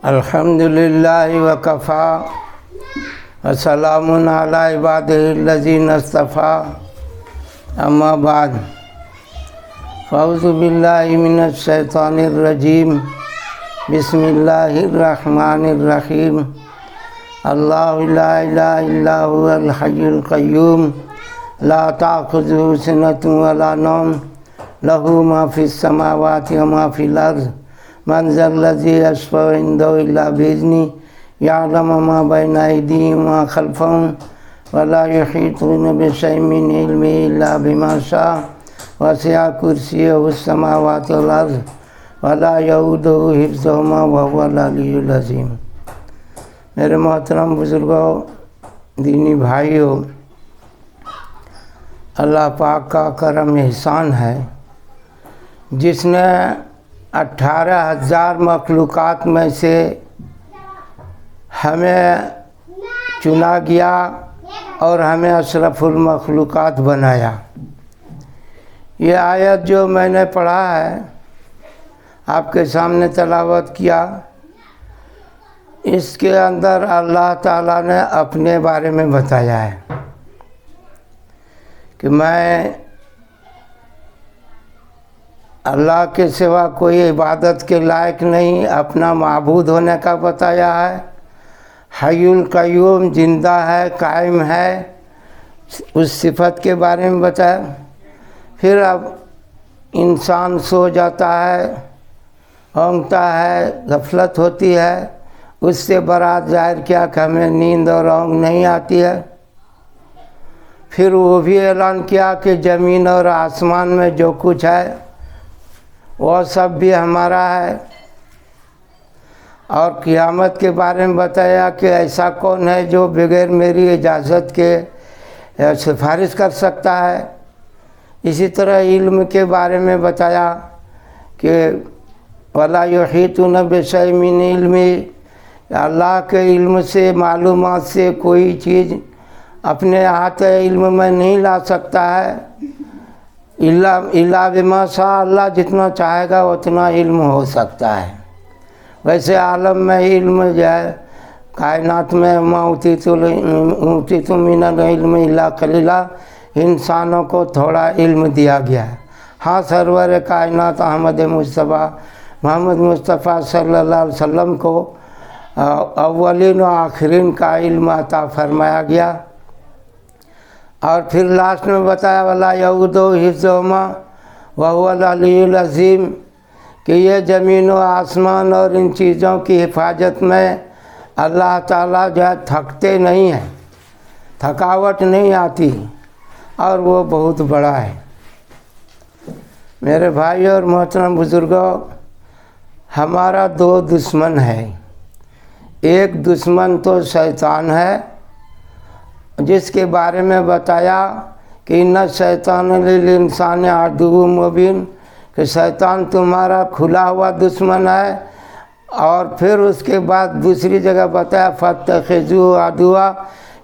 الحمدللہ وکفا وسلام علی عبادہ الذین اصطفیٰ اما بعد فاعوذ باللہ من الشیطان الرجیم بسم اللہ الرحمن الرحیم اللہ لا الہ الا هو الحی القیوم لا تأخذہ سنۃ ولا نوم لہ ما فی السماوات وما فی الارض من ذا الذی یشفع عنده الا بإذنہ یعلم ما بین ایدیہم وما خلفہم ولا یحیطون بشیء من علمہ الا بما شاء وسع کرسیہ السماوات والارض ولا یؤودہ حفظہما وہو العلی العظیم۔ میرے محترم بزرگوں، دینی بھائیوں، اللہ پاک کا کرم احسان ہے جس نے 18,000 مخلوقات میں سے ہمیں چنا گیا اور ہمیں اشرف المخلوقات بنایا۔ یہ آیت جو میں نے پڑھا ہے، آپ کے سامنے تلاوت کیا، اس کے اندر اللہ تعالیٰ نے اپنے بارے میں بتایا ہے کہ میں اللہ کے سوا کوئی عبادت کے لائق نہیں، اپنا معبود ہونے کا بتایا ہے، حی القیوم زندہ ہے، قائم ہے، اس صفت کے بارے میں بتایا۔ پھر اب انسان سو جاتا ہے، اونگتا ہے، غفلت ہوتی ہے، اس سے برات ظاہر کیا کہ ہمیں نیند اور اونگ نہیں آتی ہے۔ پھر وہ بھی اعلان کیا کہ زمین اور آسمان میں جو کچھ ہے وہ سب بھی ہمارا ہے، اور قیامت کے بارے میں بتایا کہ ایسا کون ہے جو بغیر میری اجازت کے سفارش کر سکتا ہے۔ اسی طرح علم کے بارے میں بتایا کہ وَلَا يُحِيطُونَ بِشَيْءٍ مِّنْ عِلْمِهِ، اللہ کے علم سے، معلومات سے کوئی چیز اپنے احاطہ علم میں نہیں لا سکتا ہے، الا بما شاء، اللہ جتنا چاہے گا اتنا علم ہو سکتا ہے۔ ویسے عالم میں علم جو ہے، کائنات میں ما اوتیتم من العلم الا قلیلا، انسانوں کو تھوڑا علم دیا گیا ہے۔ ہاں، سرور کائنات احمد مصطفیٰ محمد مصطفیٰ صلی اللہ علیہ وسلم کو اولین و آخرین کا علم عطا فرمایا گیا۔ اور پھر لاسٹ میں بتایا وَلَا يَؤُودُهُ حِفْظُهُمَا وَهُوَ الْعَلِيُّ الْعَظِيمُ، کہ یہ زمین و آسمان اور ان چیزوں کی حفاظت میں اللہ تعالیٰ جو ہے تھکتے نہیں ہیں، تھکاوٹ نہیں آتی، اور وہ بہت بڑا ہے۔ میرے بھائی اور محترم بزرگوں، ہمارا 2 دشمن ہے۔ ایک دشمن تو شیطان ہے، جس کے بارے میں بتایا کہ ان الشیطان للانسان عدو مبین، کہ شیطان تمہارا کھلا ہوا دشمن ہے۔ اور پھر اس کے بعد دوسری جگہ بتایا فاتخذوہ عدوا،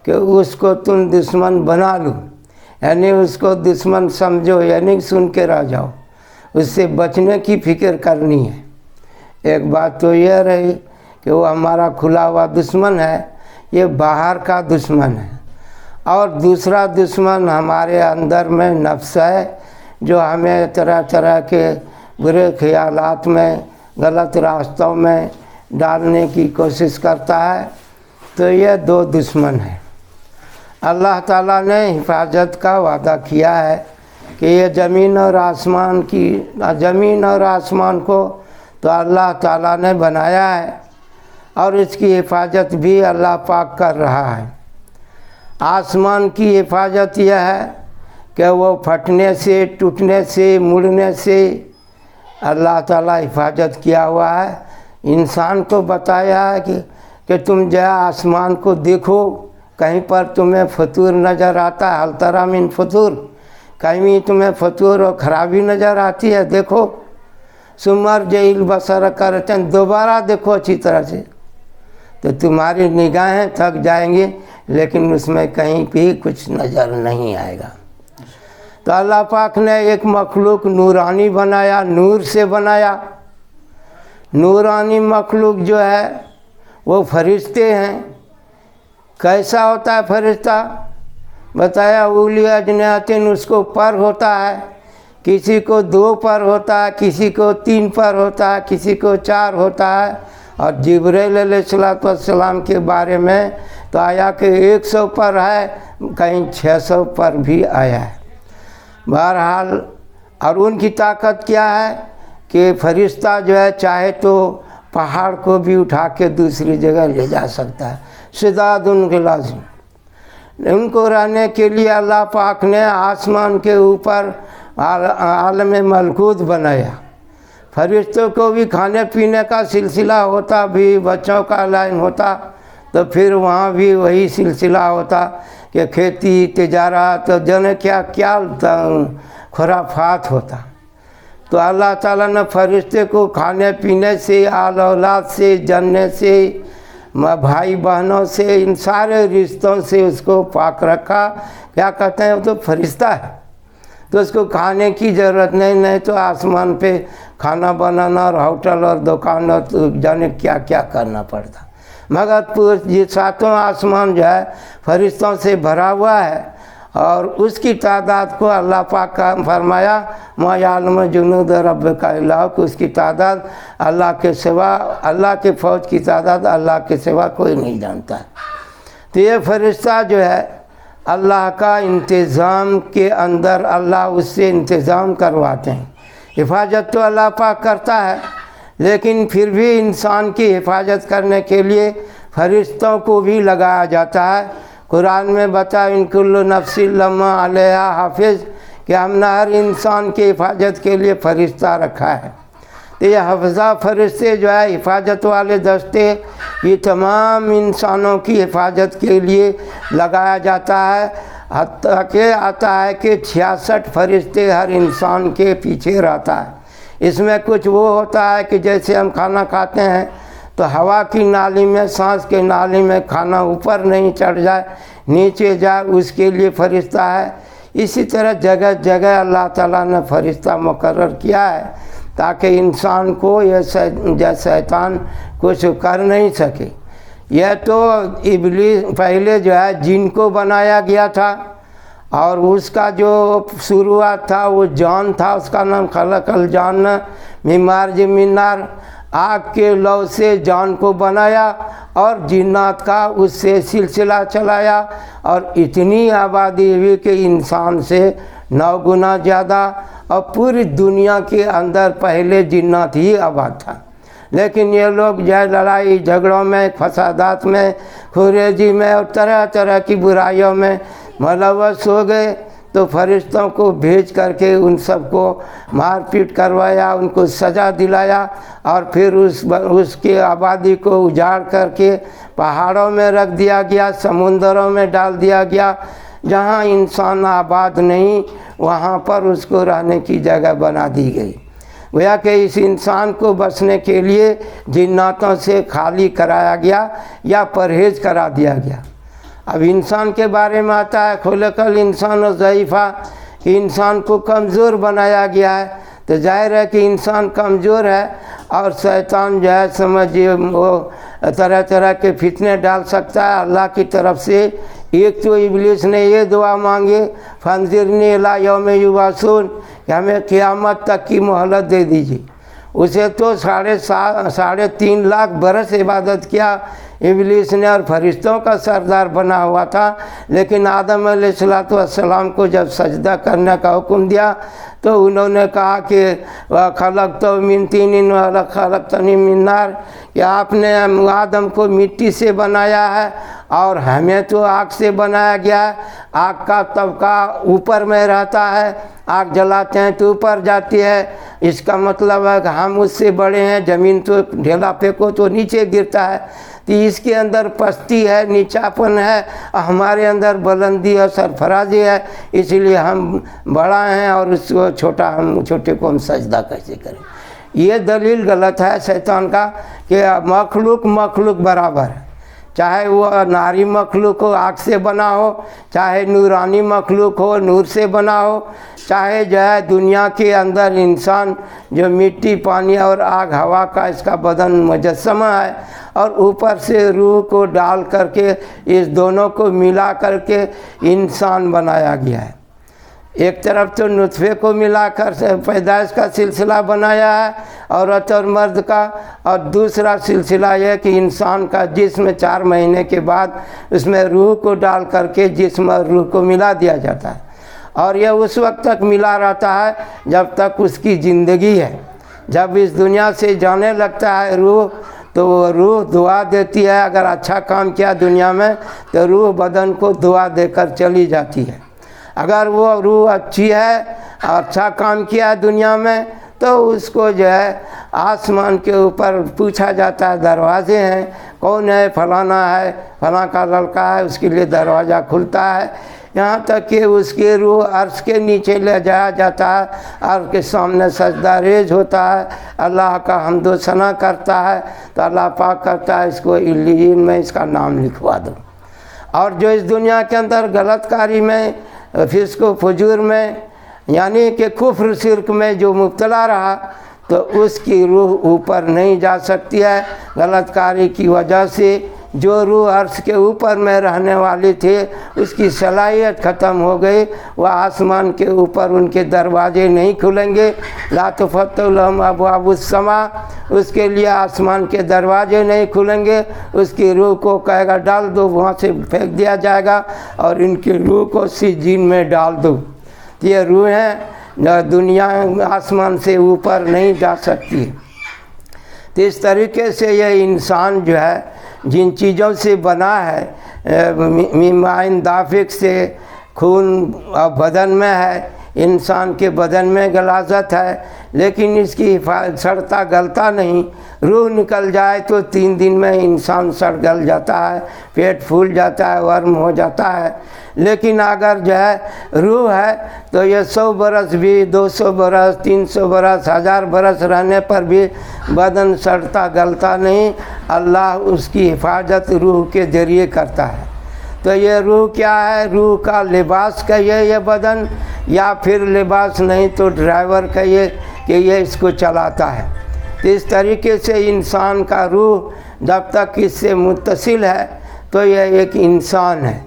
کہ اس کو تم دشمن بنا لو، یعنی اس کو دشمن سمجھو، یعنی سن کے رہ جاؤ، اس سے بچنے کی فکر کرنی ہے۔ ایک بات تو یہ رہی کہ وہ ہمارا کھلا ہوا دشمن ہے، یہ باہر کا دشمن ہے۔ اور دوسرا دشمن ہمارے اندر میں نفس ہے، جو ہمیں طرح طرح کے برے خیالات میں، غلط راستوں میں ڈالنے کی کوشش کرتا ہے۔ تو یہ 2 دشمن ہیں۔ اللہ تعالیٰ نے حفاظت کا وعدہ کیا ہے کہ یہ زمین اور آسمان کو تو اللہ تعالیٰ نے بنایا ہے، اور اس کی حفاظت بھی اللہ پاک کر رہا ہے۔ آسمان کی حفاظت یہ ہے کہ وہ پھٹنے سے، ٹوٹنے سے، مڑنے سے اللہ تعالیٰ حفاظت کیا ہوا ہے۔ انسان کو بتایا ہے کہ تم جو آسمان کو دیکھو، کہیں پر تمہیں فطور نظر آتا ہے، ہل تری من فطور، کہیں تمہیں فطور اور خرابی نظر آتی ہے، دیکھو، ثم ارجع البصر کرتے ہیں، دوبارہ دیکھو اچھی طرح سے، تو تمہاری نگاہیں تھک جائیں گی، لیکن اس میں کہیں بھی کچھ نظر نہیں آئے گا۔ تو اللہ پاک نے ایک مخلوق نورانی بنایا، نور سے بنایا۔ نورانی مخلوق جو ہے وہ فرشتے ہیں۔ کیسا ہوتا ہے فرشتہ؟ بتایا اولی اجنحتن، اس کو پر ہوتا ہے، کسی کو 2 پر ہوتا ہے، کسی کو 3 پر ہوتا ہے، کسی کو 4 ہوتا ہے۔ اور جبرائیل علیہ السلام کے بارے میں تو آیا کہ 100 پر ہے، کہیں 600 پر بھی آیا ہے۔ بہرحال اور ان کی طاقت کیا ہے کہ فرشتہ جو ہے چاہے تو پہاڑ کو بھی اٹھا کے دوسری جگہ لے جا سکتا ہے۔ شداد ان کے لازم، ان کو رہنے کے لیے اللہ پاک نے آسمان کے اوپر عالم ملکوت بنایا۔ فرشتوں کو بھی کھانے پینے کا سلسلہ ہوتا، بھی بچوں کا لائن ہوتا، تو پھر وہاں بھی وہی سلسلہ ہوتا کہ کھیتی تجارت جن کیا کیا خرافات ہوتا۔ تو اللہ تعالیٰ نے فرشتے کو کھانے پینے سے، آل اولاد سے، جننے سے، بھائی بہنوں سے، ان سارے رشتوں سے اس کو پاک رکھا۔ کیا کہتے ہیں؟ وہ تو فرشتہ ہے، تو اس کو کھانے کی ضرورت نہیں تو آسمان پہ کھانا بنانا اور ہوٹل اور دکان اور جانے کیا کیا کرنا پڑتا، مگر یہ 7واں آسمان جو ہے فرشتوں سے بھرا ہوا ہے۔ اور اس کی تعداد کو اللہ پاک کا فرمایا ما یعلم جنود ربک الا هو، اس کی تعداد اللہ کے سوا، اللہ کے فوج کی تعداد اللہ کے سوا کوئی نہیں جانتا ہے۔ تو یہ فرشتہ جو ہے اللہ کا انتظام کے اندر اللہ اس سے انتظام کرواتے ہیں۔ حفاظت تو اللہ پاک کرتا ہے، لیکن پھر بھی انسان کی حفاظت کرنے کے لیے فرشتوں کو بھی لگایا جاتا ہے۔ قرآن میں بتا ان کل نفس لما علیہا حافظ، کہ ہم نے ہر انسان کی حفاظت کے لیے فرشتہ رکھا ہے۔ تو یہ حفظہ فرشتے جو ہے حفاظت والے دستے، یہ تمام انسانوں کی حفاظت کے لیے لگایا جاتا ہے۔ حتیٰ کہ آتا ہے کہ 66 فرشتے ہر انسان کے پیچھے رہتا ہے۔ اس میں کچھ وہ ہوتا ہے کہ جیسے ہم کھانا کھاتے ہیں تو ہوا کی نالی میں، سانس کے نالی میں کھانا اوپر نہیں چڑھ جائے، نیچے جائے، اس کے لیے فرشتہ ہے۔ اسی طرح جگہ جگہ اللہ تعالیٰ نے فرشتہ مقرر کیا ہے تاکہ انسان کو یہ شیطان کچھ کر نہیں سکے۔ یہ تو ابلیس پہلے جو ہے جن کو بنایا گیا تھا، اور اس کا جو شروعات تھا وہ جان تھا، اس کا نام خلق الجان من مارج من نار، آگ کے لو سے جان کو بنایا اور جنات کا اس سے سلسلہ چلایا، اور اتنی آبادی ہوئی کہ انسان سے 9 گنا زیادہ، اور پوری دنیا کے اندر پہلے جنات ہی آباد تھا۔ لیکن یہ لوگ جو ہے لڑائی جھگڑوں میں، فسادات میں، خریجی میں اور طرح طرح کی برائیوں میں ملوث ہو گئے، تو فرشتوں کو بھیج کر کے ان سب کو مار پیٹ کروایا، ان کو سزا دلایا، اور پھر اس کے آبادی کو اجاڑ کر کے پہاڑوں میں رکھ دیا گیا، سمندروں میں ڈال دیا گیا۔ جہاں انسان آباد نہیں وہاں پر اس کو رہنے کی جگہ بنا دی گئی، گویا کہ اس انسان کو بسنے کے لیے جناتوں سے خالی کرایا گیا یا پرہیز کرا دیا گیا۔ اب انسان کے بارے میں آتا ہے خلق الانسان ضعیفا، کہ انسان کو کمزور بنایا گیا ہے، تو ظاہر ہے کہ انسان کمزور ہے، اور شیطان جو ہے سمجھیے وہ طرح طرح کے فتنے ڈال سکتا ہے۔ اللہ کی طرف سے ایک تو ابلیس نے یہ دعا مانگی فانظرنی الی یوم یبعثون، کہ ہمیں قیامت تک کی مہلت دے دیجیے۔ اسے تو 3.5 لاکھ برس عبادت کیا ابلیس نے، اور فرشتوں کا سردار بنا ہوا تھا، لیکن آدم علیہ السلام کو جب سجدہ کرنے کا حکم دیا تو انہوں نے کہا کہ خلقت من طین وخلقتنی من نار، کہ آپ نے آدم کو مٹی سے بنایا ہے اور ہمیں تو آگ سے بنایا گیا ہے۔ آگ کا طبقہ اوپر میں رہتا ہے، آگ جلاتے ہیں تو اوپر جاتی ہے، اس کا مطلب ہے کہ ہم اس سے بڑے ہیں، زمین تو ڈھیلا پھینکو تو نیچے گرتا ہے، تو اس کے اندر پستی ہے، نیچاپن ہے، ہمارے اندر بلندی اور سرفرازی ہے، اس لیے ہم بڑا ہیں اور اس کو ہم چھوٹے کو ہم سجدہ کیسے کریں۔ یہ دلیل غلط ہے شیطان کا کہ مخلوق برابر ہے، چاہے وہ ناری مخلوق ہو آگ سے بنا ہو، چاہے نورانی مخلوق ہو نور سے بنا ہو، چاہے جو ہے دنیا کے اندر انسان جو مٹی پانی اور آگ ہوا کا اس کا بدن مجسمہ ہے، اور اوپر سے روح کو ڈال کر کے اس دونوں کو ملا کر کے انسان بنایا گیا ہے۔ ایک طرف تو نطفے کو ملا کر پیدائش کا سلسلہ بنایا ہے عورت اور مرد کا، اور دوسرا سلسلہ یہ کہ انسان کا جسم 4 مہینے کے بعد اس میں روح کو ڈال کر کے جسم اور روح کو ملا دیا جاتا ہے، اور یہ اس وقت تک ملا رہتا ہے جب تک اس کی زندگی ہے۔ جب اس دنیا سے جانے لگتا ہے روح، تو وہ روح دعا دیتی ہے، اگر اچھا کام کیا دنیا میں تو روح بدن کو دعا دے کر چلی جاتی ہے، اگر وہ روح اچھی ہے اور اچھا کام کیا دنیا میں تو اس کو جو ہے آسمان کے اوپر پوچھا جاتا ہے، دروازے ہیں، کون ہے؟ فلانا ہے، فلاں کا لڑکا ہے، اس کے لیے دروازہ کھلتا ہے، یہاں تک کہ اس کی روح عرش کے نیچے لے جایا جاتا ہے، عرش کے سامنے سجدہ ریز ہوتا ہے، اللہ کا حمد و ثنا کرتا ہے، تو اللہ پاک کرتا ہے اس کو علیین میں اس کا نام لکھوا دو۔ اور جو اس دنیا کے اندر غلط کاری میں، فسق و فجور میں، یعنی کہ کفر شرک میں جو مبتلا رہا، تو اس کی روح اوپر نہیں جا سکتی ہے غلط کاری کی وجہ سے۔ جو روح عرش کے اوپر میں رہنے والی تھی اس کی صلاحیت ختم ہو گئی، وہ آسمان کے اوپر ان کے دروازے نہیں کھلیں گے، لا تفتح لهم ابواب السماء، اس کے لیے آسمان کے دروازے نہیں کھلیں گے، اس کی روح کو کہے گا ڈال دو، وہاں سے پھینک دیا جائے گا، اور ان کی روح کو سجین میں ڈال دو۔ یہ روحیں دنیا آسمان سے اوپر نہیں جا سکتی۔ تو اس طریقے سے یہ انسان جو ہے جن چیزوں سے بنا ہے، مائن دافق سے خون اور بدن میں ہے، انسان کے بدن میں غلاظت ہے، لیکن اس کی سڑتا گلتا نہیں۔ روح نکل جائے تو 3 دن میں انسان سڑ گل جاتا ہے، پیٹ پھول جاتا ہے، ورم ہو جاتا ہے، لیکن اگر جو ہے روح ہے تو یہ 100 برس بھی، 200 برس، 300 برس، 1000 برس رہنے پر بھی بدن سڑتا گلتا نہیں، اللہ اس کی حفاظت روح کے ذریعے کرتا ہے۔ تو یہ روح کیا ہے؟ روح کا لباس کہیے یہ بدن، یا پھر لباس نہیں تو ڈرائیور کہیے کہ یہ اس کو چلاتا ہے۔ تو اس طریقے سے انسان کا روح جب تک اس سے متصل ہے تو یہ ایک انسان ہے،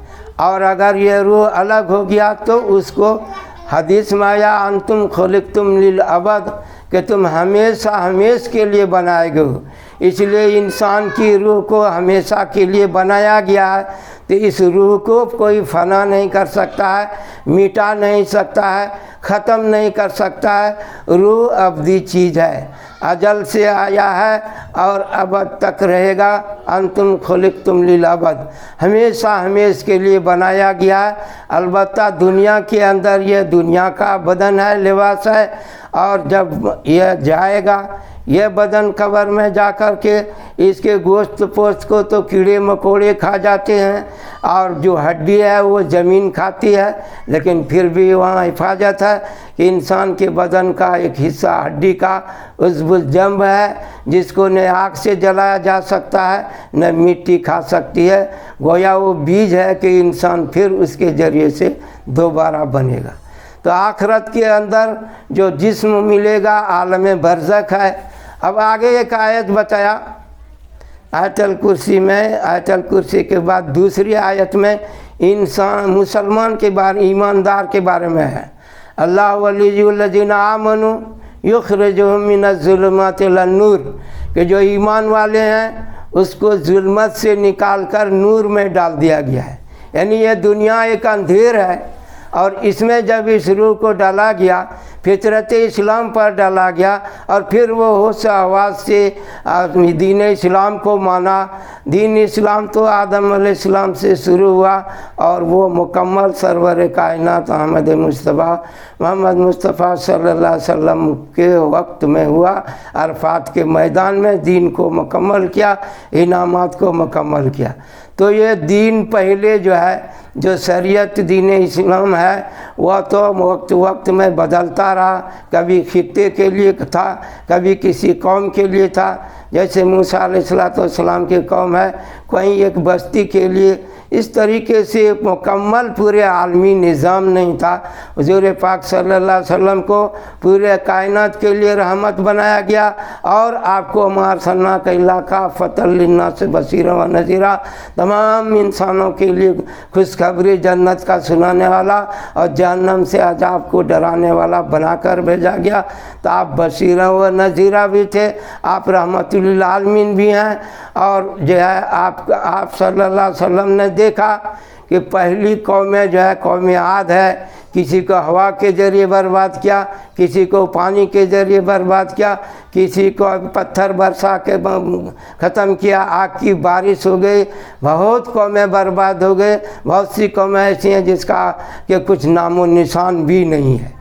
اور اگر یہ روح الگ ہو گیا تو اس کو حدیث میں آیا انتم خلقتم للابد، کہ تم ہمیشہ ہمیشہ کے لیے بنائے گئے ہو، اس لیے انسان کی روح کو ہمیشہ کے لیے بنایا گیا ہے۔ تو اس روح کو کوئی فنا نہیں کر سکتا ہے، مٹا نہیں سکتا ہے، ختم نہیں کر سکتا ہے۔ روح ابدی چیز ہے، اجل سے آیا ہے اور ابد تک رہے گا۔ انتم خلقتم للابد، ہمیشہ ہمیشہ کے لیے بنایا گیا ہے۔ البتہ دنیا کے اندر یہ دنیا کا بدن ہے، لباس ہے، اور جب یہ جائے گا یہ بدن قبر میں جا کر کے اس کے گوشت پوست کو تو کیڑے مکوڑے کھا جاتے ہیں، اور جو ہڈی ہے وہ زمین کھاتی ہے، لیکن پھر بھی وہاں حفاظت ہے کہ انسان کے بدن کا ایک حصہ ہڈی کا عضو الجنب ہے، جس کو نہ آگ سے جلایا جا سکتا ہے نہ مٹی کھا سکتی ہے، گویا وہ بیج ہے کہ انسان پھر اس کے ذریعے سے دوبارہ بنے گا۔ تو آخرت کے اندر جو جسم ملے گا عالم برزخ ہے۔ اب آگے ایک آیت بتایا آیت الکرسی میں، آیت الکرسی کے بعد دوسری آیت میں انسان مسلمان کے بارے، ایماندار کے بارے میں ہے، اللہ ولی الذین آمنوا یخرجہم من الظلمات الی النور، کہ جو ایمان والے ہیں اس کو ظلمت سے نکال کر نور میں ڈال دیا گیا ہے۔ یعنی یہ دنیا ایک اندھیر ہے، اور اس میں جب اس روح کو ڈالا گیا، فطرت اسلام پر ڈالا گیا، اور پھر وہ ہوش آواز سے دین اسلام کو مانا۔ دین اسلام تو آدم علیہ السلام سے شروع ہوا، اور وہ مکمل سرور کائنات احمد مصطفیٰ محمد مصطفیٰ صلی اللہ علیہ وسلم کے وقت میں ہوا۔ عرفات کے میدان میں دین کو مکمل کیا، انعامات کو مکمل کیا۔ تو یہ دین پہلے جو ہے، جو شریعت دین اسلام ہے، وہ تو وقت میں بدلتا رہا، کبھی خطے کے لیے تھا، کبھی کسی قوم کے لیے تھا، جیسے موسیٰ علیہ السلام کی قوم ہے، کوئی ایک بستی کے لیے اس طریقے سے مکمل پورے عالمی نظام نہیں تھا۔ حضور پاک صلی اللہ علیہ وسلم کو پورے کائنات کے لیے رحمت بنایا گیا، اور آپ کو وما ارسلناک الا کافۃ للناس بشیرا و نذیرا، تمام انسانوں کے لیے خوشخبری جنت کا سنانے والا اور جہنم سے عذاب کو ڈرانے والا بنا کر بھیجا گیا۔ تو آپ بشیرا و نذیرا بھی تھے، آپ رحمت للعالمین بھی ہیں۔ اور جو ہے آپ صلی اللہ علیہ وسلم نے دیکھا کہ پہلی قومیں جو ہے قوم عاد ہے، کسی کو ہوا کے ذریعے برباد کیا، کسی کو پانی کے ذریعے برباد کیا، کسی کو پتھر برسا کے ختم کیا، آگ کی بارش ہو گئی، بہت قومیں برباد ہو گئے۔ بہت سی قومیں ایسی ہیں جس کا کہ کچھ نام و نشان بھی نہیں ہے،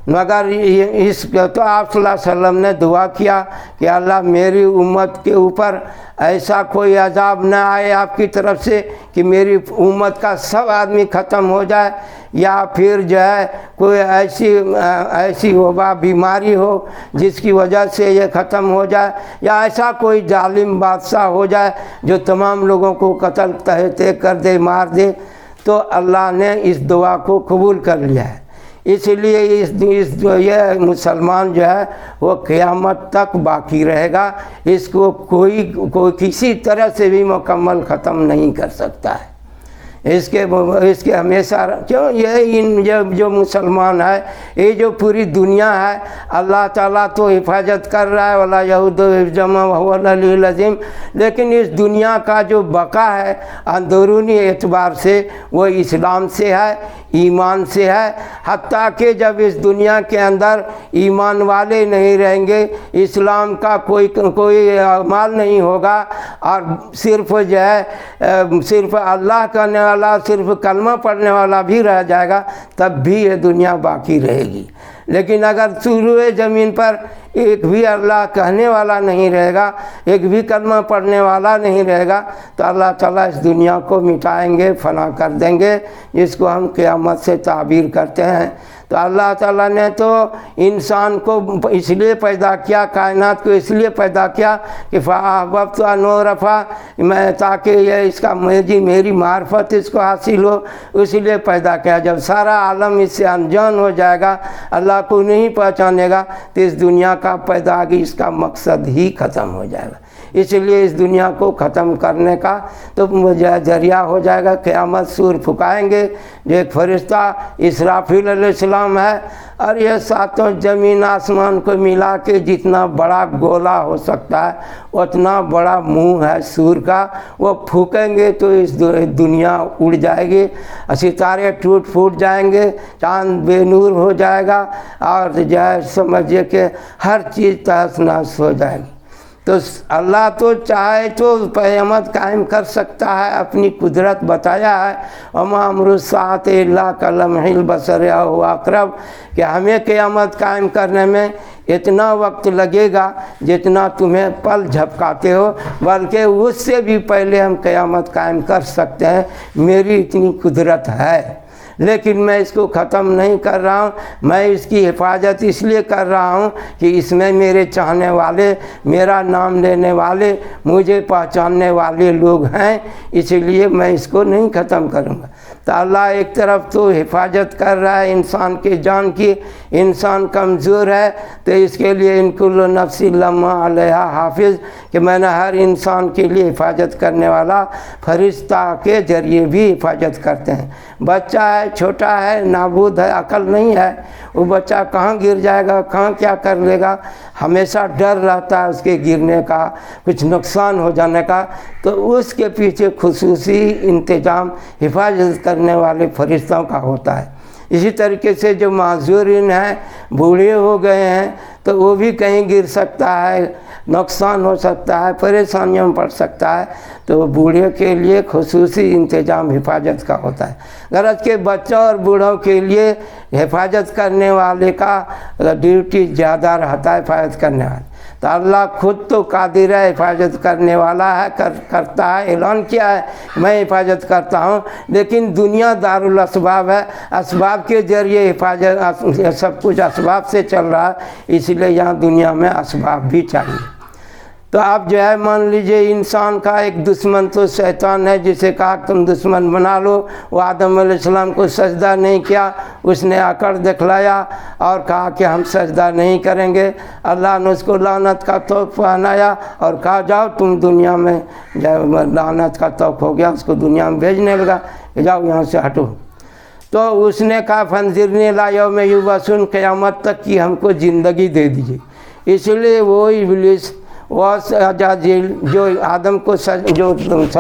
مگر اس تو آپ صلی اللہ علیہ وسلم نے دعا کیا کہ اللہ میری امت کے اوپر ایسا کوئی عذاب نہ آئے آپ کی طرف سے کہ میری امت کا سب آدمی ختم ہو جائے، یا پھر جو ہے کوئی ایسی وبا بیماری ہو جس کی وجہ سے یہ ختم ہو جائے، یا ایسا کوئی ظالم بادشاہ ہو جائے جو تمام لوگوں کو قتل تہتے کر دے، مار دے۔ تو اللہ نے اس دعا کو قبول کر لیا ہے، اس لیے یہ مسلمان جو ہے وہ قیامت تک باقی رہے گا، اس کو کوئی کسی طرح سے بھی مکمل ختم نہیں کر سکتا ہے۔ اس کے ہمیشہ کیوں یہ جو مسلمان ہے، یہ جو پوری دنیا ہے، اللہ تعالیٰ تو حفاظت کر رہا ہے، وَلَا يَهُدُّ حِفْظُهُمَا وَهُوَ الْعَلِيُّ الْعَظِيمُ، لیکن اس دنیا کا جو بقا ہے اندرونی اعتبار سے وہ اسلام سے ہے، ایمان سے ہے۔ حتیٰ کہ جب اس دنیا کے اندر ایمان والے نہیں رہیں گے، اسلام کا کوئی اعمال نہیں ہوگا، اور صرف جو ہے صرف اللہ کرنے والا، صرف کلمہ پڑھنے والا بھی رہ جائے گا، تب بھی یہ دنیا باقی رہے گی۔ لیکن اگر سروئے زمین پر ایک بھی اللہ کہنے والا نہیں رہے گا، ایک بھی کلمہ پڑھنے والا نہیں رہے گا، تو اللہ تعالیٰ اس دنیا کو مٹائیں گے، فنا کر دیں گے، جس کو ہم قیامت سے تعبیر کرتے ہیں۔ تو اللہ تعالیٰ نے تو انسان کو اس لیے پیدا کیا، کائنات کو اس لیے پیدا کیا کہ فَأَحْبَبْتُ أَنْ أُعْرَفَ، میں تاکہ یہ اس کا میری معرفت اس کو حاصل ہو، اس لیے پیدا کیا۔ جب سارا عالم اس سے انجان ہو جائے گا، اللہ کو نہیں پہچانے گا، تو اس دنیا کا پیدائش اس کا مقصد ہی ختم ہو جائے گا۔ اس لیے اس دنیا کو ختم کرنے کا تو ذریعہ ہو جائے گا، قیامت سور پھکائیں گے، جو ایک فرشتہ اسرافیل علیہ السلام ہے، اور یہ ساتوں زمین آسمان کو ملا کے جتنا بڑا گولا ہو سکتا ہے اتنا بڑا منہ ہے سور کا، وہ پھونکیں گے تو اس دنیا اڑ جائے گی، ستارے ٹوٹ پھوٹ جائیں گے، چاند بے نور ہو جائے گا، اور جو ہے سمجھے کہ ہر چیز تہس نہس ہو جائے گی۔ تو اللہ تو چاہے تو قیامت قائم کر سکتا ہے، اپنی قدرت بتایا ہے، وَمَا أَمْرُ السَّاعَةِ إِلَّا كَلَمْحِ الْبَصَرِ أَوْ أَقْرَبُ، کہ ہمیں قیامت قائم کرنے میں اتنا وقت لگے گا جتنا تمہیں پل جھپکاتے ہو، بلکہ اس سے بھی پہلے ہم قیامت قائم کر سکتے ہیں، میری اتنی قدرت ہے۔ لیکن میں اس کو ختم نہیں کر رہا ہوں، میں اس کی حفاظت اس لیے کر رہا ہوں کہ اس میں میرے چاہنے والے، میرا نام لینے والے، مجھے پہچاننے والے لوگ ہیں، اس لیے میں اس کو نہیں ختم کروں گا۔ تو اللہ ایک طرف تو حفاظت کر رہا ہے انسان کے جان کی، انسان کمزور ہے، تو اس کے لیے ان کل نفس لما علیہا حافظ، کہ میں نے ہر انسان کے لیے حفاظت کرنے والا فرشتہ کے ذریعے بھی حفاظت کرتے ہیں۔ بچہ ہے، چھوٹا ہے، نابود ہے، عقل نہیں ہے، وہ بچہ کہاں گر جائے گا، کہاں کیا کر لے گا، ہمیشہ ڈر رہتا ہے اس کے گرنے کا، کچھ نقصان ہو جانے کا، تو اس کے پیچھے خصوصی انتظام حفاظت کرنے والے فرشتوں کا ہوتا ہے۔ اسی طریقے سے جو معذورین ہیں، بوڑھے ہو گئے ہیں، تو وہ بھی کہیں گر سکتا ہے، نقصان ہو سکتا ہے، پریشانیوں میں پڑ سکتا ہے، تو بوڑھے کے لیے خصوصی انتظام حفاظت کا ہوتا ہے۔ غرض کے بچوں اور بوڑھوں کے لیے حفاظت کرنے والے کا ڈیوٹی زیادہ رہتا ہے، حفاظت کرنے والے۔ تو اللہ خود تو قادر ہے، حفاظت کرنے والا ہے، کرتا ہے، اعلان کیا ہے میں حفاظت کرتا ہوں، لیکن دنیا دارالاسباب ہے، اسباب کے ذریعے حفاظت، سب کچھ اسباب سے چل رہا ہے، اس لیے یہاں دنیا میں اسباب بھی چاہیے۔ تو اب جو ہے مان لیجئے انسان کا ایک دشمن تو شیطان ہے، جسے کہا تم دشمن بنا لو۔ وہ آدم علیہ السلام کو سجدہ نہیں کیا، اس نے اکڑ دکھلایا اور کہا کہ ہم سجدہ نہیں کریں گے۔ اللہ نے اس کو لعنت کا طوق پہنایا اور کہا جاؤ تم دنیا میں، لعنت کا طوق ہو گیا، اس کو دنیا میں بھیجنے لگا کہ جاؤ یہاں سے ہٹو۔ تو اس نے کہا فانظرنی الی یوم یبعثون، قیامت تک کی ہم کو زندگی دے دیجیے۔ اس لیے وہ ابلیس، وہ عزازیل جو آدم کو جو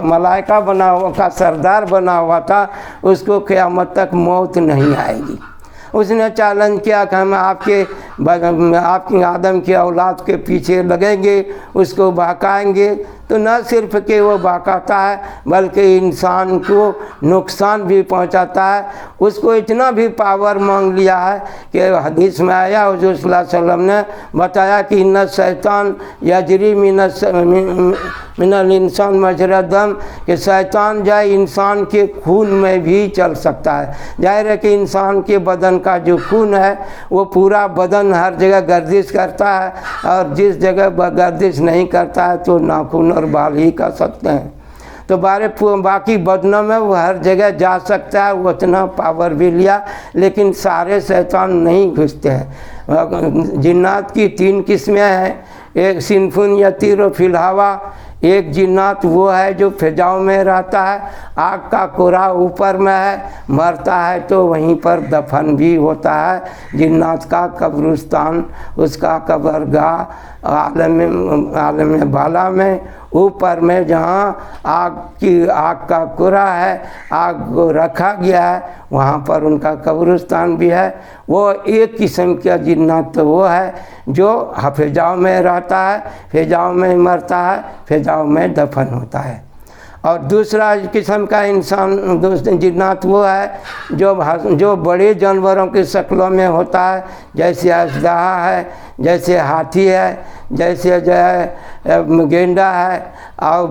ملائکہ بنا ہوا کا سردار بنا ہوا تھا، اس کو قیامت تک موت نہیں آئے گی۔ اس نے چیلنج کیا کہ ہم آپ کی آدم کی اولاد کے پیچھے لگیں گے، اس کو بہکائیں گے۔ تو نہ صرف کہ وہ بہکاتا ہے بلکہ انسان کو نقصان بھی پہنچاتا ہے۔ اس کو اتنا بھی پاور مانگ لیا ہے کہ حدیث میں آیا، حضور صلی اللہ علیہ وسلم نے بتایا کہ ان الشیطان یجری من الانسان مجرى الدم، کہ شیطان جو ہے انسان کے خون میں بھی چل سکتا ہے۔ ظاہر ہے کہ انسان کے بدن کا جو خون ہے وہ پورا بدن ہر جگہ گردش کرتا ہے، اور جس جگہ گردش نہیں کرتا ہے تو ناخن اور بال ہی کر سکتے ہیں۔ تو باقی بدنوں میں وہ ہر جگہ جا سکتا ہے، وہ اتنا پاور بھی لیا، لیکن سارے شیطان نہیں گھستے ہیں۔ جنات کی 3 قسمیں ہیں، ایک صنفٌ یطیر فی الہوا، ایک جنات وہ ہے جو فضاؤں میں رہتا ہے، آگ کا کورا اوپر میں ہے، مرتا ہے تو وہیں پر دفن بھی ہوتا ہے۔ جنات کا قبرستان، اس کا قبرگاہ عالم بالا میں، اوپر میں جہاں آگ کا کورا ہے، آگ کو رکھا گیا ہے، وہاں پر ان کا قبرستان بھی ہے۔ وہ ایک قسم کا جنات تو وہ ہے جو فضاؤں میں رہتا ہے، فضاؤں میں مرتا ہے، فضاؤں میں دفن ہوتا ہے۔ اور دوسرا قسم کا جنات وہ ہے جو بڑے جانوروں کی شکلوں میں ہوتا ہے، جیسے اژدہا ہے، جیسے ہاتھی ہے، جیسے جو ہے گینڈا ہے، اور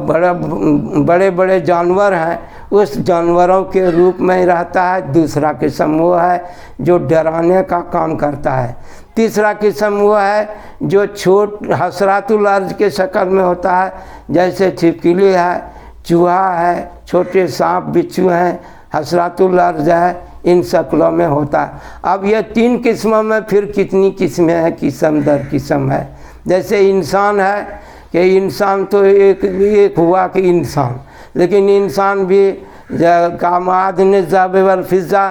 بڑے بڑے جانور ہیں، اس جانوروں کے روپ میں رہتا ہے۔ دوسرا قسم وہ ہے جو ڈرانے کا کام کرتا ہے۔ تیسرا قسم وہ ہے جو حشرات الارض کے شکل میں ہوتا ہے، جیسے چھپکلی ہے، چوہا ہے، چھوٹے سانپ بچھو ہیں، حشرات الارض ہے، ان شکلوں میں ہوتا ہے۔ اب یہ 3 قسموں میں پھر کتنی قسمیں ہیں، قسم در قسم ہے۔ جیسے انسان ہے کہ انسان تو ایک ہوا کہ انسان، لیکن انسان بھی کامعدن الذهب والفضة،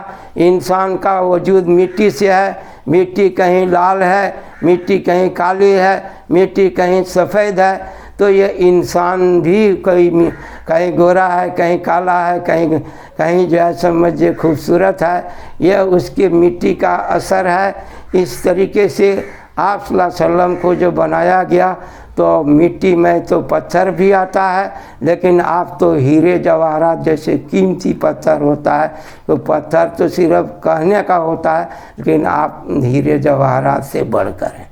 انسان کا وجود مٹی سے ہے، مٹی کہیں لال ہے، مٹی کہیں کالی ہے، مٹی کہیں سفید ہے۔ تو یہ انسان بھی کہیں گورا ہے، کہیں کالا ہے، کہیں جو ہے سمجھے خوبصورت ہے، یہ اس کی مٹی کا اثر ہے۔ اس طریقے سے آپ صلی اللہ علیہ وسلم کو جو بنایا گیا تو مٹی میں تو پتھر بھی آتا ہے، لیکن آپ تو ہیرے جواہرات جیسے قیمتی پتھر ہوتا ہے، تو پتھر تو صرف کہنے کا ہوتا ہے، لیکن آپ ہیرے جواہرات سے بڑھ کر ہیں۔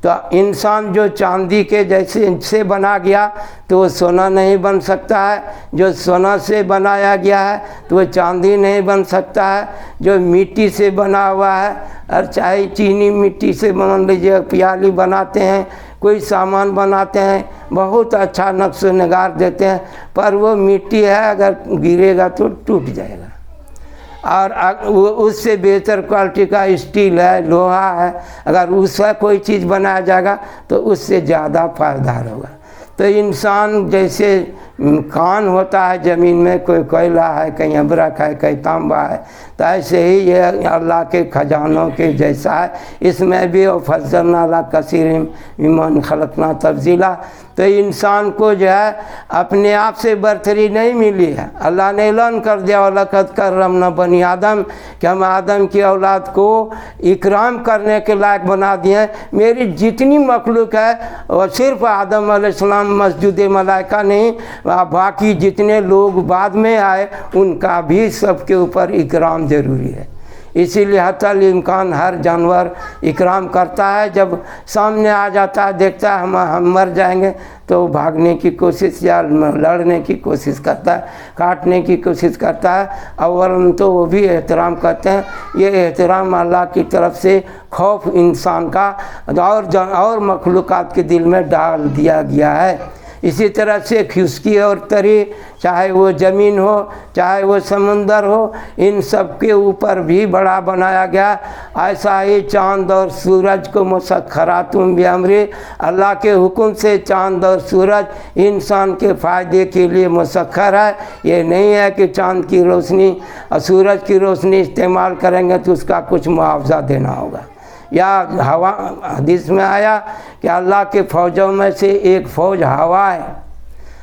تو انسان جو چاندی کے جیسے سے بنا گیا تو وہ سونا نہیں بن سکتا ہے، جو سونا سے بنایا گیا ہے تو وہ چاندی نہیں بن سکتا ہے، جو مٹی سے بنا ہوا ہے، اور چاہے چینی مٹی سے مان لیجیے پیالی بناتے ہیں، کوئی سامان بناتے ہیں، بہت اچھا نقش و نگار دیتے ہیں، پر وہ مٹی ہے، اگر گرے گا تو ٹوٹ جائے گا۔ اور اس سے بہتر کوالٹی کا اسٹیل ہے، لوہا ہے، اگر اس سے کوئی چیز بنایا جائے گا تو اس سے زیادہ پائیدار ہوگا۔ تو انسان جیسے کان ہوتا ہے زمین میں، کوئی کوئلہ ہے، کہیں ابرک ہے، کہیں تانبا ہے، تو ایسے ہی یہ اللہ کے خزانوں کے جیسا ہے۔ اس میں بھی وَفَضَّلْنَا عَلَىٰ كَثِيرٍ مِّمَّنْ خَلَقْنَا تَفْضِيلًا۔ تو انسان کو جو ہے اپنے آپ سے برتری نہیں ملی ہے، اللہ نے اعلان کر دیا وَلَقَدْ كَرَّمْنَا بَنِي آدم، کہ ہم آدم کی اولاد کو اکرام کرنے کے لائق بنا دیے ہیں۔ میری جتنی مخلوق ہے وہ صرف آدم علیہ السلام مسجود ملائکہ نہیں، باقی جتنے لوگ بعد میں آئے ان کا بھی سب کے اوپر اکرام ضروری ہے۔ اسی لیے حتی امکان ہر جانور اکرام کرتا ہے، جب سامنے آ جاتا ہے دیکھتا ہے ہم مر جائیں گے تو بھاگنے کی کوشش یا لڑنے کی کوشش کرتا ہے، کاٹنے کی کوشش کرتا ہے۔ اول تو وہ بھی احترام کرتے ہیں۔ یہ احترام اللہ کی طرف سے خوف انسان کا اور مخلوقات کے دل میں ڈال دیا گیا ہے۔ اسی طرح سے خشکی اور تری، چاہے وہ زمین ہو چاہے وہ سمندر ہو، ان سب کے اوپر بھی بڑا بنایا گیا۔ ایسا ہی چاند اور سورج کو مسخرات بامرہ، اللہ کے حکم سے چاند اور سورج انسان کے فائدے کے لیے مسخر ہے۔ یہ نہیں ہے کہ چاند کی روشنی اور سورج کی روشنی استعمال کریں گے تو اس کا کچھ معاوضہ دینا ہوگا۔ یا ہوا، حدیث میں آیا کہ اللہ کے فوجوں میں سے ایک فوج ہوا ہے۔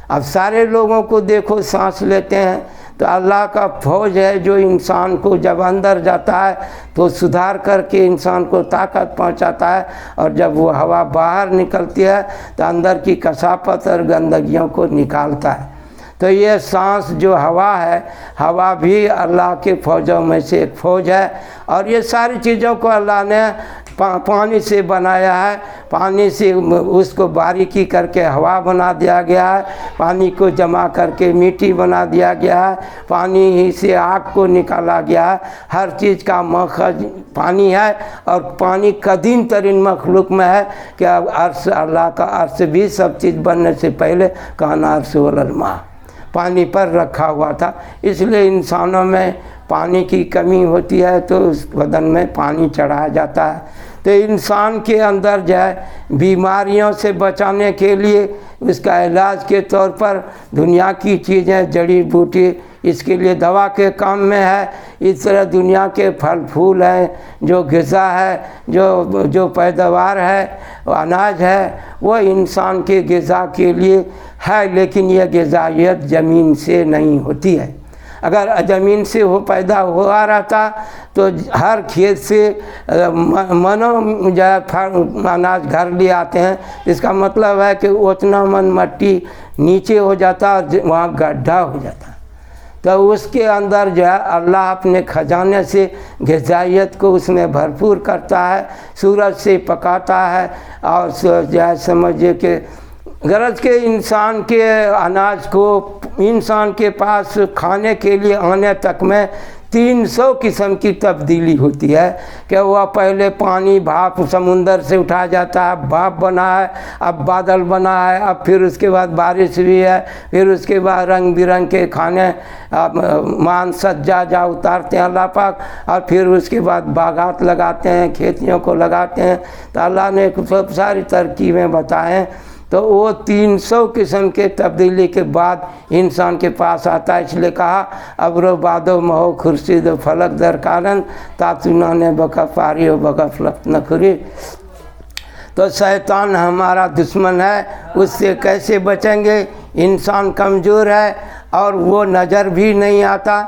اب سارے لوگوں کو دیکھو سانس لیتے ہیں، تو اللہ کا فوج ہے جو انسان کو جب اندر جاتا ہے تو سدھار کر کے انسان کو طاقت پہنچاتا ہے، اور جب وہ ہوا باہر نکلتی ہے تو اندر کی کثافت اور گندگیوں کو نکالتا ہے۔ تو یہ سانس جو ہوا ہے، ہوا بھی اللہ کے فوجوں میں سے ایک فوج ہے۔ اور یہ ساری چیزوں کو اللہ نے پانی سے بنایا ہے، پانی سے اس کو باریکی کر کے ہوا بنا دیا گیا ہے، پانی کو جمع کر کے مٹی بنا دیا گیا ہے، پانی ہی سے آگ کو نکالا گیا ہے۔ ہر چیز کا مخرج پانی ہے، اور پانی قدیم ترین مخلوق میں ہے کہ اب عرش، اللہ کا عرش بھی سب چیز بننے سے پہلے کان عرش علی الماء، پانی پر رکھا ہوا تھا۔ اس لیے انسانوں میں پانی کی کمی ہوتی ہے تو اس بدن میں پانی چڑھایا جاتا ہے۔ تو انسان کے اندر جو ہے بیماریوں سے بچانے کے لیے اس کا علاج کے طور پر دنیا کی چیزیں، جڑی بوٹی اس کے لیے دوا کے کام میں ہے۔ اس طرح دنیا کے پھل پھول ہیں، جو غذا ہے، جو پیداوار ہے، اناج ہے، وہ انسان کے غذا کے لیے ہے، لیکن یہ غذائیت زمین سے نہیں ہوتی ہے۔ اگر زمین سے وہ پیدا ہوا رہتا تو ہر کھیت سے منوں جو اناج گھر لے آتے ہیں، اس کا مطلب ہے کہ اتنا من مٹی نیچے ہو جاتا اور وہاں گڈھا ہو جاتا۔ تو اس کے اندر جو ہے اللہ اپنے خزانے سے غذائیت کو اس میں بھرپور کرتا ہے، سورج سے پکاتا ہے، اور جو ہے سمجھے کہ غرض کے انسان کے اناج کو انسان کے پاس کھانے کے لیے آنے تک میں 300 قسم کی تبدیلی ہوتی ہے کہ وہ پہلے پانی بھاپ سمندر سے اٹھایا جاتا ہے، بھاپ بنا ہے، اب بادل بنا ہے، اب پھر اس کے بعد بارش بھی ہے، پھر اس کے بعد رنگ برنگ کے کھانے مان سجا جا اتارتے ہیں اللہ پاک، اور پھر اس کے بعد باغات لگاتے ہیں، کھیتیوں کو لگاتے ہیں۔ تو اللہ نے سب ساری ترکیبیں بتائیں، تو وہ 300 قسم کے تبدیلی کے بعد انسان کے پاس آتا ہے۔ اس لیے کہا ابر و باد و مہو خورشید و فلک در کارن تاتونان بکا پاری و بکا فلک نخوری۔ تو شیطان ہمارا دشمن ہے، اس سے کیسے بچیں گے؟ انسان کمزور ہے اور وہ نظر بھی نہیں آتا،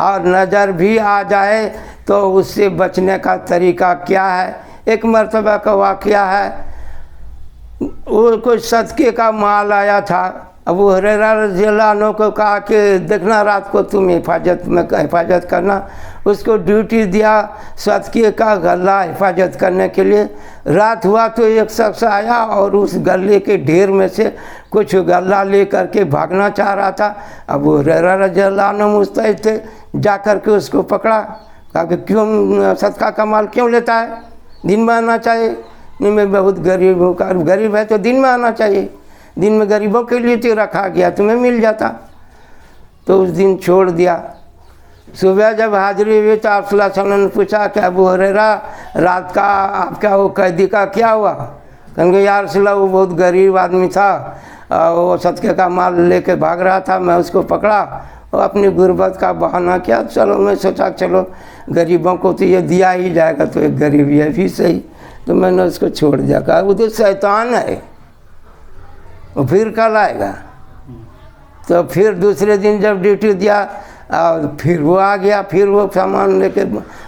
اور نظر بھی آ جائے تو اس سے بچنے کا طریقہ کیا ہے؟ ایک مرتبہ کا واقعہ ہے، وہ کوئی صدقے کا مال آیا تھا۔ ابو ہریرہ رضی اللہ عنہ کو کہا کہ دیکھنا رات کو تم حفاظت کرنا، اس کو ڈیوٹی دیا صدقے کا غلہ حفاظت کرنے کے لیے۔ رات ہوا تو ایک شخص آیا اور اس غلے کے ڈھیر میں سے کچھ غلہ لے کر کے بھاگنا چاہ رہا تھا۔ ابو ہریرہ رضی اللہ عنہ مستعد تھے، جا کر کے اس کو پکڑا، کہا کہ کیوں صدقہ کا مال کیوں لیتا ہے؟ دن میں آنا چاہیے، نہیں میں بہت غریب ہوں۔ غریب ہے تو دن میں آنا چاہیے، دن میں غریبوں کے لیے تو رکھا گیا، تمہیں مل جاتا۔ تو اس دن چھوڑ دیا۔ صبح جب حاضری ہوئی تو آپ صلی اللہ علیہ وسلم نے پوچھا کہ ابو ہریرہ رات کا آپ کا وہ قیدی کا کیا ہوا؟ کہیں گے یا رسول اللہ وہ بہت غریب آدمی تھا، وہ صدقے کا مال لے کے بھاگ رہا تھا، میں اس کو پکڑا، وہ اپنی غربت کا بہانہ کیا، چلو میں سوچا چلو غریبوں کو تو یہ دیا ہی جائے گا، تو ایک غریب یہ بھی صحیح، تو میں نے اس کو چھوڑ دیا۔ کہا وہ تو شیطان ہے، وہ پھر کل آئے گا۔ تو پھر دوسرے دن جب ڈیوٹی دیا اور پھر وہ آ گیا، پھر وہ سامان لے کے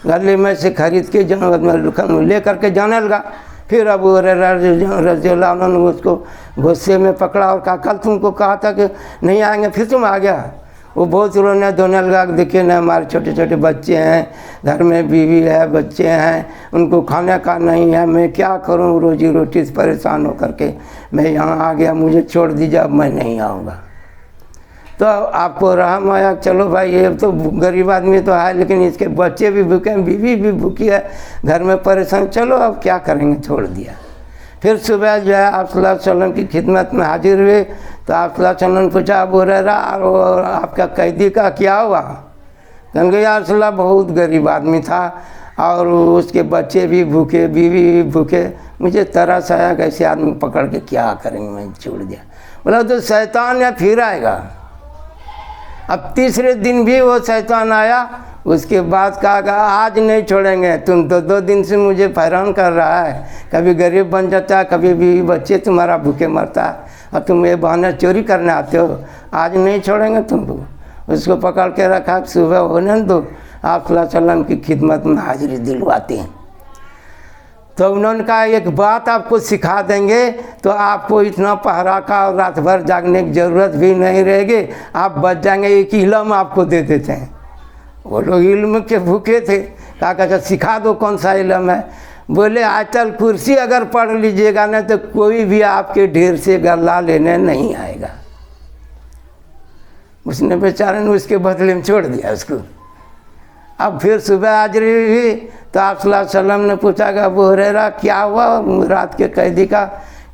گلے میں سے خرید کے لے کر کے جانے لگا۔ پھر ابو ہریرہ رضی اللہ عنہ نے اس کو غصے میں پکڑا اور کہا کل تم کو کہا تھا کہ نہیں آئیں گے، پھر تم آ گیا۔ وہ بہت رونے دھونے لگا کہ دیکھیے نا ہمارے چھوٹے چھوٹے بچے ہیں، گھر میں بیوی ہے، بچے ہیں، ان کو کھانے کا نہیں ہے، میں کیا کروں، روزی روٹی سے پریشان ہو کر کے میں یہاں آ گیا، مجھے چھوڑ دیجیے، اب میں نہیں آؤں گا۔ تو آپ کو رحم آیا، چلو بھائی یہ تو غریب آدمی تو ہے لیکن اس کے بچے بھی بھوکے ہیں، بیوی بھی بھوکی ہے، گھر میں پریشان، چلو اب کیا کریں گے، چھوڑ دیا۔ پھر صبح جو ہے آپ صلی اللہ علیہ وسلم کی خدمت میں حاضر ہوئے تو آپ صلی اللہ علیہ وسلم نے پوچھا ابو ہریرہ اور آپ کا قیدی کا کیا ہوا؟ کہنے کہ یا رسول اللہ بہت غریب آدمی تھا اور اس کے بچے بھی بھوکے، بیوی بھی بھوکے، مجھے ترس آیا کہ ایسے آدمی پکڑ کے کیا کریں گے، میں چھوڑ دیا۔ بولا تو شیطان ہے پھر آئے گا۔ اب تیسرے دن بھی وہ شیطان آیا، اس کے بعد کہا کہ آج نہیں چھوڑیں گے، تم تو 2 دن سے مجھے حیران کر رہا ہے، کبھی غریب بن جاتا ہے، کبھی بھی بچے تمہارا بھوکے مرتا ہے اور تم یہ بہانے چوری کرنے آتے ہو، آج نہیں چھوڑیں گے تم کو۔ اس کو پکڑ کے رکھا، صبح ہونے دو، آپ صلی اللہ علیہ وسلم کی خدمت میں حاضری دلواتے ہیں۔ تو انہوں نے کہا ایک بات آپ کو سکھا دیں گے تو آپ کو اتنا پہرا کا اور رات بھر جاگنے کی ضرورت بھی نہیں رہے گی، آپ بچ جائیں گے، ایک علم آپ کو دے دیتے ہیں۔ وہ لوگ علم کے بھوکے تھے، کہا کہ سکھا دو کون سا علم ہے؟ بولے آیت الکرسی اگر پڑھ لیجئے گا نا تو کوئی بھی آپ کے ڈھیر سے غلہ لینے نہیں آئے گا۔ اس نے بیچارے نے اس کے بدلے میں چھوڑ دیا اس کو۔ اب پھر صبح حاضری ہوئی تو آپ صلی اللہ علیہ وسلم نے پوچھا کہ ابو ہریرہ کیا ہوا رات کے قیدی کا؟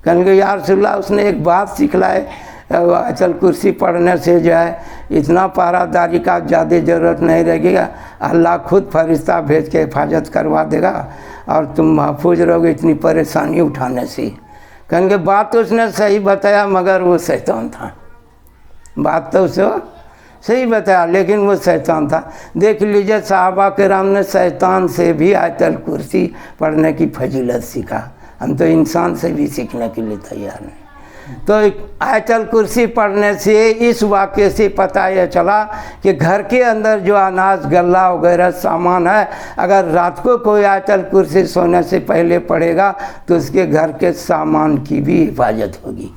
کہنے کہ یا رسول اللہ اس نے ایک بات سکھلائے، آیت الکرسی پڑھنے سے جو ہے اتنا پہرہ داری کا زیادہ ضرورت نہیں رہے گی، اللہ خود فرشتہ بھیج کے حفاظت کروا دے گا اور تم محفوظ رہو گے اتنی پریشانی اٹھانے سے۔ کہیں کہ بات تو اس نے صحیح بتایا مگر وہ شیطان تھا، بات تو اسے صحیح بتایا لیکن وہ شیطان تھا۔ دیکھ لیجئے صحابہ کرام نے شیطان سے بھی آیت الکرسی پڑھنے کی فضیلت سیکھا، ہم تو انسان سے بھی سیکھنے کے لیے تیار ہیں۔ تو آیت الکرسی پڑھنے سے اس واقعے سے پتہ یہ چلا کہ گھر کے اندر جو اناج غلہ وغیرہ سامان ہے، اگر رات کو کوئی آیت الکرسی سونے سے پہلے پڑھے گا تو اس کے گھر کے سامان کی بھی حفاظت ہوگی،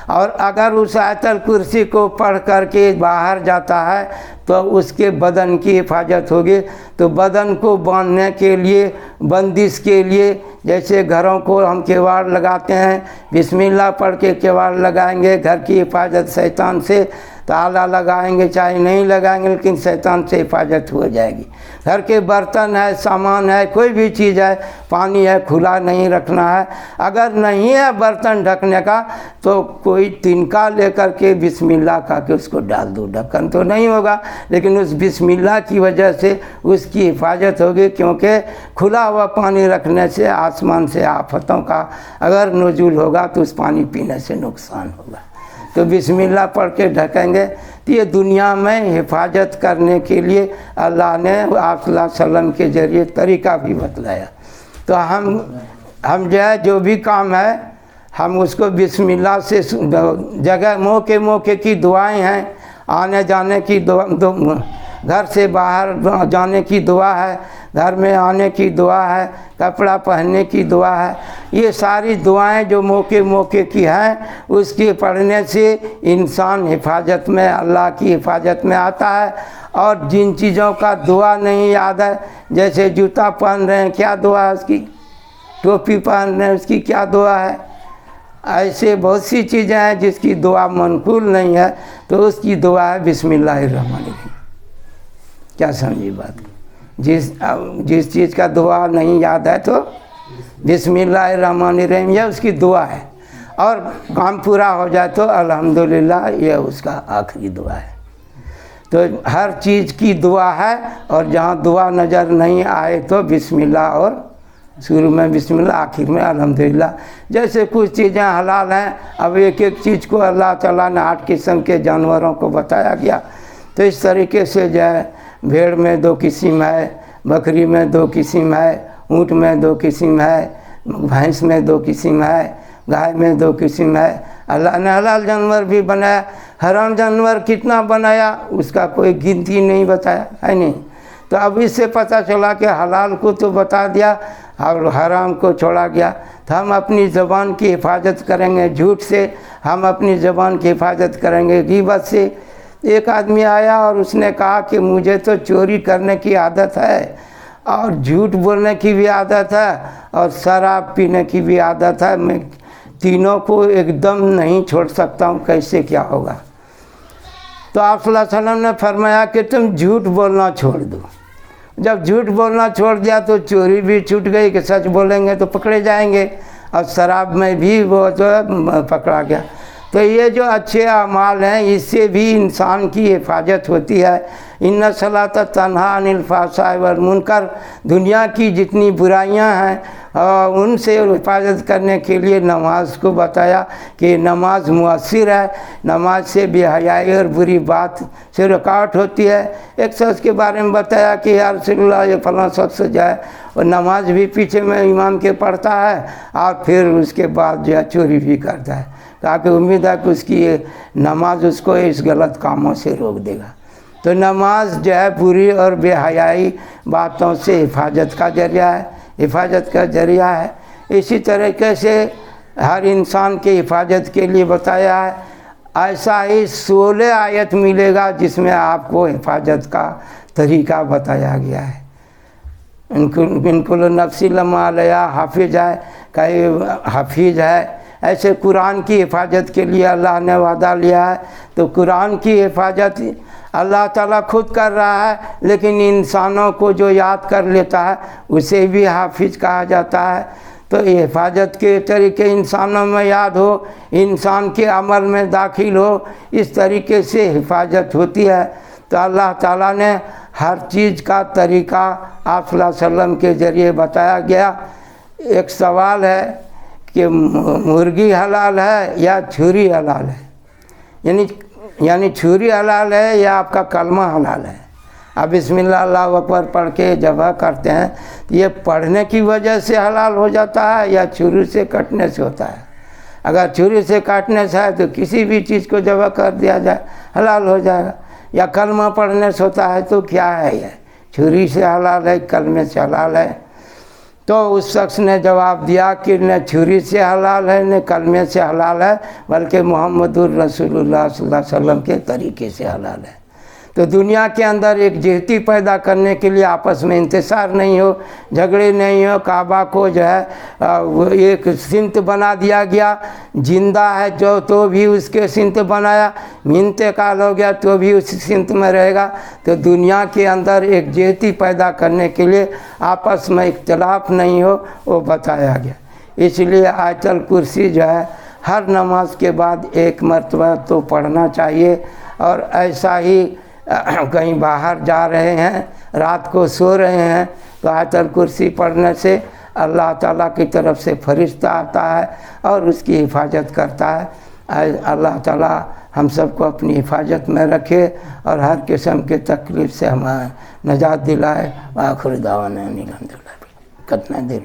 اور اگر اس آیت الکرسی کو پڑھ کر کے باہر جاتا ہے تو اس کے بدن کی حفاظت ہوگی۔ تو بدن کو باندھنے کے لیے، بندش کے لیے، جیسے گھروں کو ہم کیواڑ لگاتے ہیں، بسم اللہ پڑھ کے کیواڑ لگائیں گے، گھر کی حفاظت شیطان سے، تالا لگائیں گے چاہے نہیں لگائیں گے لیکن شیطان سے حفاظت ہو جائے گی۔ گھر کے برتن ہے، سامان ہے، کوئی بھی چیز ہے، پانی ہے، کھلا نہیں رکھنا ہے۔ اگر نہیں ہے برتن ڈھکنے کا تو کوئی تنکا لے کر کے بسم اللہ کہا کہ اس کو ڈال دو، ڈھکن تو نہیں ہوگا لیکن اس بسم اللہ کی وجہ سے اس کی حفاظت ہوگی، کیونکہ کھلا ہوا پانی رکھنے سے آسمان سے آفتوں کا اگر نزول ہوگا تو اس پانی پینے سے نقصان ہوگا۔ تو بسم اللہ پڑھ کے ڈھکیں گے تو یہ دنیا میں حفاظت کرنے کے لیے اللہ نے آپ صلی اللہ علیہ وسلم کے ذریعے طریقہ بھی بتلایا۔ تو ہم جو ہے جو بھی کام ہے ہم اس کو بسم اللہ سے جگہ موقع کی دعائیں ہیں، آنے جانے کی دعا، گھر سے باہر جانے کی دعا ہے، گھر میں آنے کی دعا ہے، کپڑا پہننے کی دعا ہے، یہ ساری دعائیں جو موقع کی ہیں اس کی پڑھنے سے انسان حفاظت میں، اللہ کی حفاظت میں آتا ہے۔ اور جن چیزوں کا دعا نہیں یاد ہے، جیسے جوتا پہن رہے ہیں کیا دعا ہے اس کی، ٹوپی پہن رہے ہیں اس کی کیا دعا ہے، ایسے بہت سی چیزیں ہیں جس کی دعا منقول نہیں ہے تو اس کی دعا ہے بسم اللہ الرحمن الرحیم۔ کیا سمجھی بات؟ جس چیز کا دعا نہیں یاد ہے تو بسم اللہ الرحمن الرحیم یہ اس کی دعا ہے، اور کام پورا ہو جائے تو الحمدللہ یہ اس کا آخری دعا ہے۔ تو ہر چیز کی دعا ہے، اور جہاں دعا نظر نہیں آئے تو بسم اللہ، اور شروع میں بسم اللہ، آخر میں الحمدللہ۔ جیسے کچھ چیزیں حلال ہیں، اب ایک چیز کو اللہ تعالیٰ نے 8 قسم کے جانوروں کو بتایا گیا، تو اس طریقے سے جو ہے بھیڑ میں 2 قسم ہے، بکری میں 2 قسم ہے، اونٹ میں 2 قسم ہے، بھینس میں 2 قسم ہے، گائے میں 2 قسم ہے۔ اللہ نے حلال جانور بھی بنایا، حرام جانور کتنا بنایا اس کا کوئی گنتی نہیں بتایا ہے نہیں۔ تو اب اس سے پتہ چلا کہ حلال کو تو بتا دیا اور حرام کو چھوڑا گیا۔ تو ہم اپنی زبان کی حفاظت کریں گے جھوٹ سے، ہم اپنی زبان کی حفاظت کریں گے غیبت سے، ایک آدمی آیا اور اس نے کہا کہ مجھے تو چوری کرنے کی عادت ہے اور جھوٹ بولنے کی بھی عادت ہے اور شراب پینے کی بھی عادت ہے، میں تینوں کو ایک دم نہیں چھوڑ سکتا ہوں، کیسے کیا ہوگا؟ تو آپ صلی اللہ علیہ وسلم نے فرمایا کہ تم جھوٹ بولنا چھوڑ دو۔ جب جھوٹ بولنا چھوڑ دیا تو چوری بھی چھوٹ گئی کہ سچ بولیں گے تو پکڑے جائیں گے، اور شراب میں بھی وہ جو ہے پکڑا گیا۔ تو یہ جو اچھے اعمال ہیں اس سے بھی انسان کی حفاظت ہوتی ہے۔ ان الصلاۃ تنہی عن الفحشاء والمنکر، دنیا کی جتنی برائیاں ہیں ان سے حفاظت کرنے کے لیے نماز کو بتایا کہ نماز مؤثر ہے، نماز سے بے حیائی اور بری بات سے رکاوٹ ہوتی ہے۔ ایک شخص کے بارے میں بتایا کہ یا رسول اللہ یہ فلاں شخص جائے اور نماز بھی پیچھے میں امام کے پڑھتا ہے اور پھر اس کے بعد جو ہے چوری بھی کرتا ہے، کہا کہ امید ہے کہ اس کی یہ نماز اس کو اس غلط کاموں سے روک دے گا۔ تو نماز جو ہے بری اور بے حیائی باتوں سے حفاظت کا ذریعہ ہے، حفاظت کا ذریعہ ہے۔ اسی طریقے سے ہر انسان کی حفاظت کے لیے بتایا ہے۔ ایسا ہی 16 آیت ملے گا جس میں آپ کو حفاظت کا طریقہ بتایا گیا ہے۔ ان کل نفس لما علیہا حافظ ہے، کئی حفیظ ہے۔ ایسے قرآن کی حفاظت کے لیے اللہ نے وعدہ لیا ہے، تو قرآن کی حفاظت اللہ تعالیٰ خود کر رہا ہے، لیکن انسانوں کو جو یاد کر لیتا ہے اسے بھی حافظ کہا جاتا ہے۔ تو یہ حفاظت کے طریقے انسانوں میں یاد ہو، انسان کے عمل میں داخل ہو، اس طریقے سے حفاظت ہوتی ہے۔ تو اللہ تعالیٰ نے ہر چیز کا طریقہ آپ صلی اللہ علیہ وسلم کے ذریعے بتایا گیا۔ ایک سوال ہے کہ مرغی حلال ہے یا چھری حلال ہے، یعنی چھری حلال ہے یا آپ کا کلمہ حلال ہے؟ اب بسم اللہ اللہ اکبر پڑھ کے ذبح کرتے ہیں، یہ پڑھنے کی وجہ سے حلال ہو جاتا ہے یا چھری سے کٹنے سے ہوتا ہے؟ اگر چھری سے کاٹنے سے ہے تو کسی بھی چیز کو ذبح کر دیا جائے حلال ہو جائے گا، یا کلمہ پڑھنے سے ہوتا ہے تو کیا ہے؟ یہ چھری سے حلال ہے، کلمے سے حلال ہے؟ تو اس شخص نے جواب دیا کہ نہ چھری سے حلال ہے نہ کلمے سے حلال ہے، بلکہ محمد الرسول اللہ صلی اللہ علیہ وسلم کے طریقے سے حلال ہے۔ تو دنیا کے اندر ایک جہتی پیدا کرنے کے لیے آپس میں انتصار نہیں ہو، جھگڑے نہیں ہو، کعبہ کو جو ہے وہ ایک سمت بنا دیا گیا، زندہ ہے جو تو بھی اس کے سمت بنایا، انتقال ہو گیا تو بھی اس سمت میں رہے گا۔ تو دنیا کے اندر ایک جہتی پیدا کرنے کے لیے آپس میں اختلاف نہیں ہو، وہ بتایا گیا۔ اس لیے آیت الکرسی جو ہے ہر نماز کے بعد ایک مرتبہ تو پڑھنا چاہیے، اور ایسا ہی کہیں باہر جا رہے ہیں، رات کو سو رہے ہیں تو آیت الکرسی پڑھنے سے اللہ تعالیٰ کی طرف سے فرشتہ آتا ہے اور اس کی حفاظت کرتا ہے۔ اللہ تعالیٰ ہم سب کو اپنی حفاظت میں رکھے اور ہر قسم کے تکلیف سے ہمیں نجات دلائے۔ آخر دعوانا الحمدللہ۔ کتنا دیر